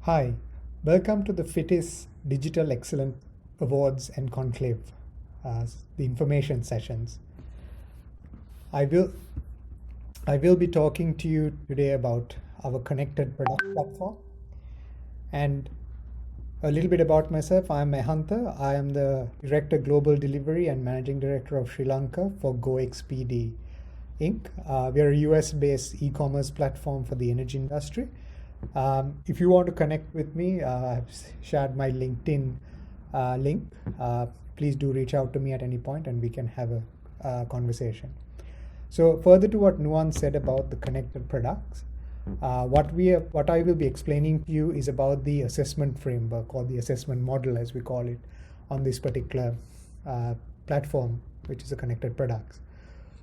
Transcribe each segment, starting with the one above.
Hi, welcome to the FITIS Digital Excellence Awards and Conclave, the information sessions. I will I will be talking to you today about our connected product platform and a little bit about myself. I am Mehanta. I am the Director Global Delivery and Managing Director of Sri Lanka for GoXPD Inc. We are a US-based e-commerce platform for the energy industry. If you want to connect with me, I've shared my LinkedIn link. Please do reach out to me at any point and we can have a conversation. So further to what Nuwan said about the connected products, what I will be explaining to you is about the assessment framework or the assessment model as we call it on this particular platform, which is the connected products.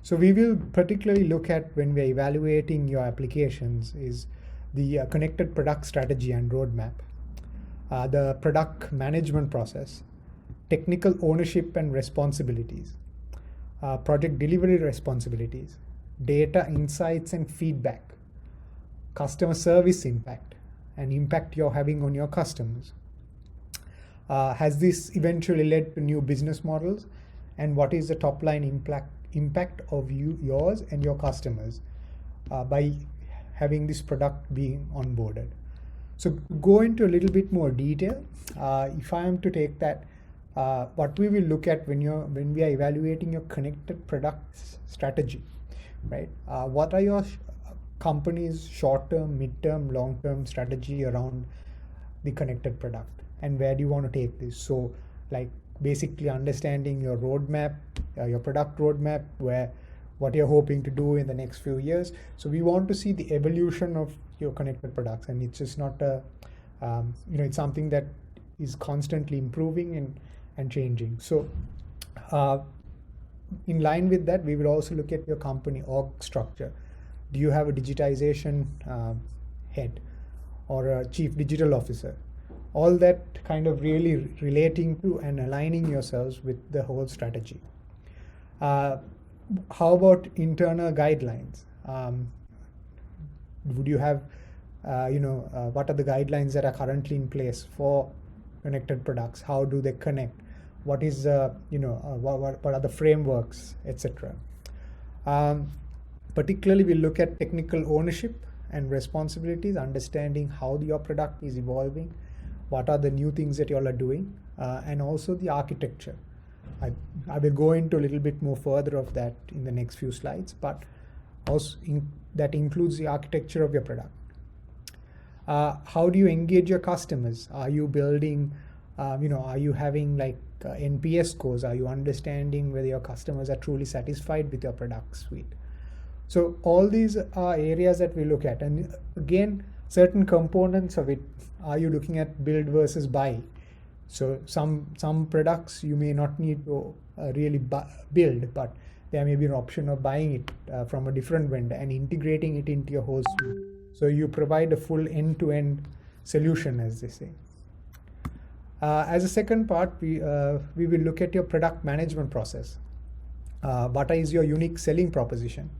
So we will particularly look at when we're evaluating your applications is the connected product strategy and roadmap, the product management process, technical ownership and responsibilities, project delivery responsibilities, data insights and feedback, customer service impact, and impact you're having on your customers. Has this eventually led to new business models? And what is the top line impact of yours and your customers by having this product being onboarded? So go into a little bit more detail. If I am to take that, what we will look at when we are evaluating your connected products strategy, right? What are your company's short-term, mid-term, long-term strategy around the connected product, and where do you want to take this? So, like basically understanding your roadmap, your product roadmap, what you're hoping to do in the next few years. So we want to see the evolution of your connected products, and it's just not it's something that is constantly improving and changing. So in line with that, we will also look at your company org structure. Do you have a digitization head or a chief digital officer? All that kind of really relating to and aligning yourselves with the whole strategy. How about internal guidelines? Would you have, what are the guidelines that are currently in place for connected products? How do they connect? What is, what are the frameworks, etc. Particularly, we look at technical ownership and responsibilities, understanding how your product is evolving, what are the new things that you all are doing, and also the architecture. I will go into a little bit more further of that in the next few slides, but also that includes the architecture of your product. How do you engage your customers? Are you building, are you having like NPS scores? Are you understanding whether your customers are truly satisfied with your product suite? So all these are areas that we look at. And again, certain components of it, are you looking at build versus buy? So some products you may not need to really build, but there may be an option of buying it from a different vendor and integrating it into your whole suite. So you provide a full end-to-end solution, as they say. As a second part, we will look at your product management process. What is your unique selling proposition?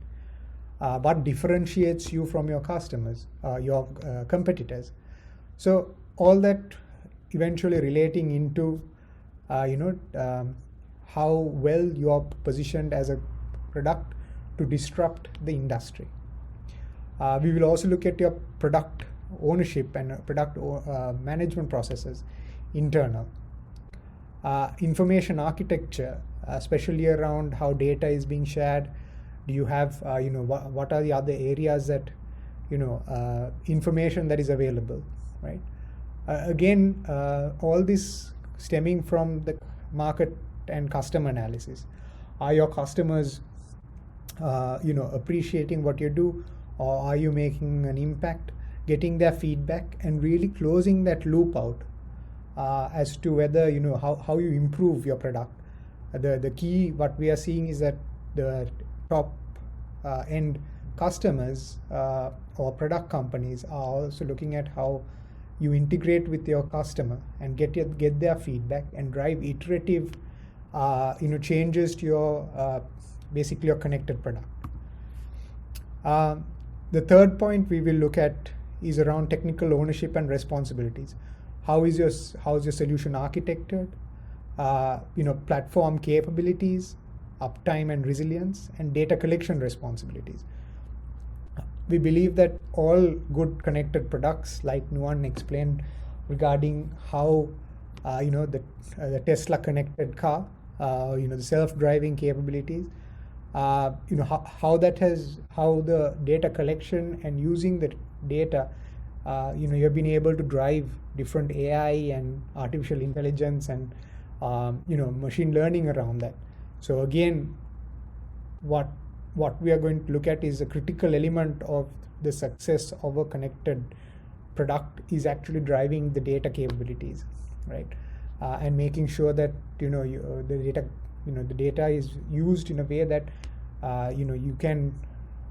What differentiates you from your customers, your competitors? So all that eventually relating into how well you are positioned as a product to disrupt the industry. We will also look at your product ownership and product management processes, internal. Information architecture, especially around how data is being shared. Do you have, what are the other areas that, information that is available, right? Again, all this stemming from the market and customer analysis. Are your customers, appreciating what you do, or are you making an impact, getting their feedback, and really closing that loop out as to whether, how you improve your product. The key, what we are seeing is that the top end customers or product companies are also looking at how you integrate with your customer and get their feedback and drive iterative changes to your basically your connected product. The third point we will look at is around technical ownership and responsibilities. How is your solution architected? Platform capabilities, uptime and resilience, and data collection responsibilities. We believe that all good connected products, like Nuwan explained regarding how the Tesla connected car, the self-driving capabilities, how the data collection and using the data, you have been able to drive different AI and artificial intelligence and machine learning around that. So again, what we are going to look at is a critical element of the success of a connected product is actually driving the data capabilities, right? And making sure that the data is used in a way that you can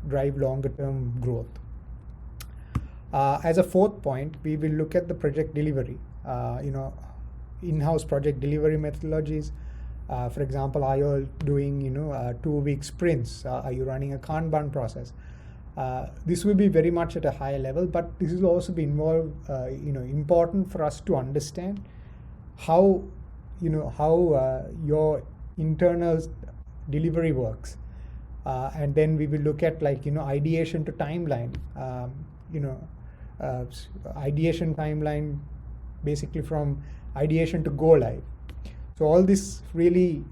drive longer term growth. As a fourth point, we will look at the project delivery. In-house project delivery methodologies. For example, are you doing 2-week sprints? Are you running a Kanban process? This will be very much at a higher level, but this will also be important for us to understand how your internal delivery works, and then we will look at ideation to timeline. Ideation timeline, basically from ideation to go live. So all this really,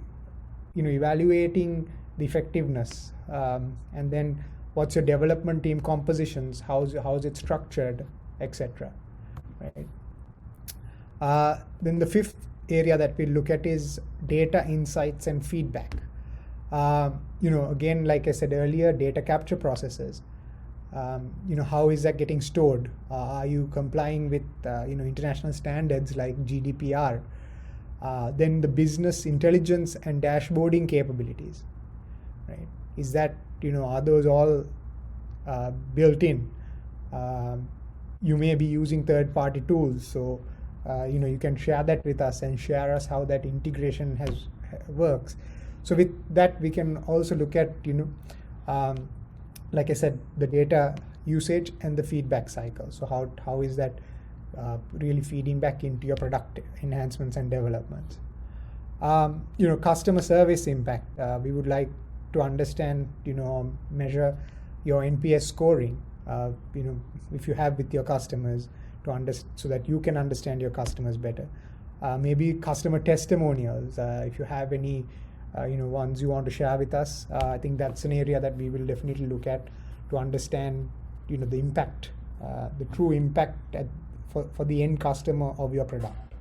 evaluating the effectiveness, and then what's your development team compositions, how's it structured, etc. Right. Then the fifth area that we look at is data insights and feedback. Again, like I said earlier, data capture processes. How is that getting stored? Are you complying with international standards like GDPR? Then the business intelligence and dashboarding capabilities, right? Is that are those all built in? You may be using third-party tools, so you can share that with us and share us how that integration works. So with that, we can also look at like I said, the data usage and the feedback cycle. So how is that really feeding back into your product enhancements and developments? Customer service impact. We would like to understand, measure your NPS scoring, if you have with your customers so that you can understand your customers better. Maybe customer testimonials, if you have any ones you want to share with us. I think that's an area that we will definitely look at to understand, the impact, the true impact for the end customer of your product.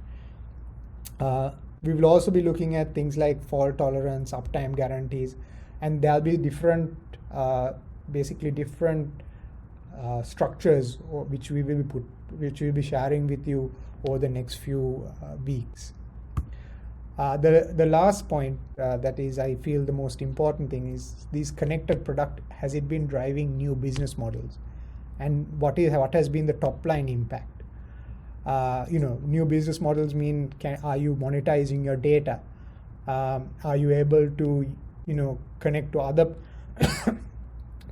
We will also be looking at things like fault tolerance, uptime guarantees, and there'll be different structures which we will be sharing with you over the next few weeks. The last point that is, I feel, the most important thing is these connected product. Has it been driving new business models, and what has been the top line impact? New business models mean are you monetizing your data? Are you able to connect to other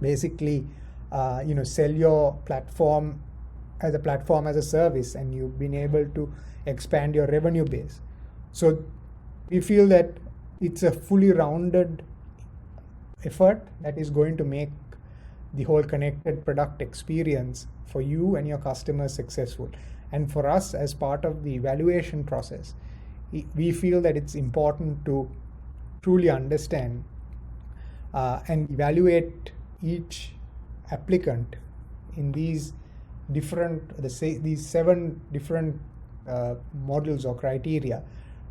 basically sell your platform as a service, and you've been able to expand your revenue base. So we feel that it's a fully rounded effort that is going to make the whole connected product experience for you and your customers successful. And for us, as part of the evaluation process, we feel that it's important to truly understand and evaluate each applicant in these 7 different models or criteria,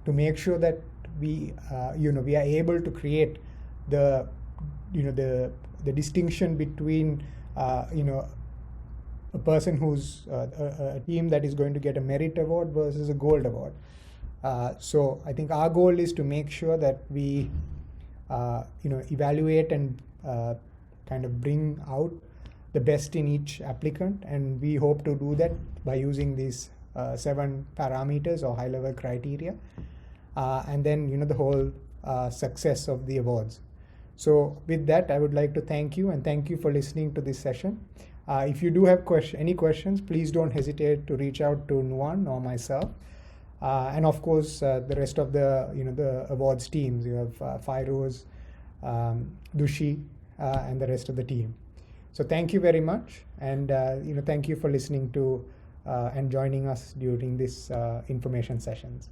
to make sure that we are able to create the distinction between a person who's a team that is going to get a merit award versus a gold award. So I think our goal is to make sure that we evaluate and kind of bring out the best in each applicant, and we hope to do that by using these 7 parameters or high-level criteria, and then the whole success of the awards. So with that, I would like to thank you and thank you for listening to this session. If you do have any questions, please don't hesitate to reach out to Nuwan or myself. And of course, the rest of the awards teams. You have Fairoz, Dushi, and the rest of the team. So thank you very much, and thank you for listening to and joining us during this information sessions.